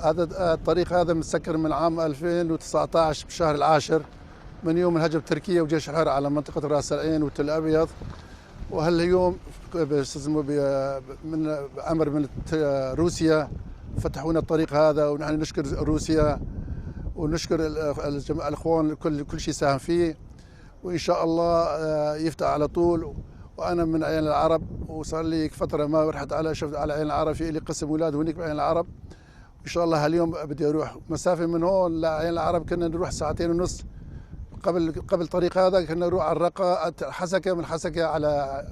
هذا الطريق هذا مسكر من عام 2019 بشهر العاشر، من يوم الهجم تركيا وجيش الحر على منطقة رأس العين وتل أبيض. وهاليوم من أمر من روسيا فتحوا لنا الطريق هذا، ونحن نشكر روسيا ونشكر الأخوان كل شيء ساهم فيه، وإن شاء الله يفتح على طول. وأنا من عين العرب، وصار لي فترة ما رحت على شفت على عين العرب، في لي قسم أولاد هناك بعين العرب. إن شاء الله هاليوم بدي أروح مسافة من هون لعين العرب، كنا نروح ساعتين ونص. قبل الطريق هذا كنا نروح على الرقة حسكة، من حسكة على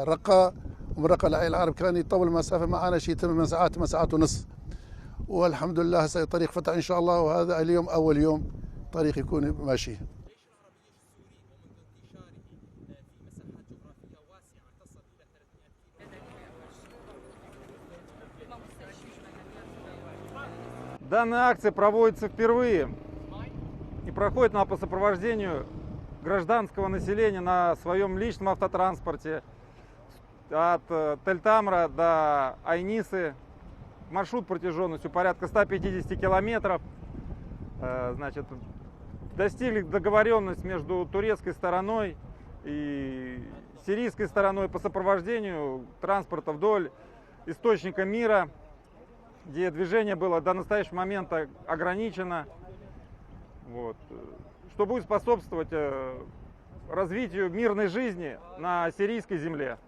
رقة، ومن رقة لعين العرب كان يطول المسافة معنا شيء 8 ساعات 8 ساعات ونص. والحمد لله الطريق فتح إن شاء الله، وهذا اليوم أول يوم طريق يكون ماشي. Данная акция проводится впервые и проходит она по сопровождению гражданского населения на своем личном автотранспорте от Тель-Тамра до Айнисы. Маршрут протяженностью порядка 150 километров. Значит, достигли договоренность между турецкой стороной и сирийской стороной по сопровождению транспорта вдоль источника мира, где движение было до настоящего момента ограничено, вот, что будет способствовать развитию мирной жизни на сирийской земле.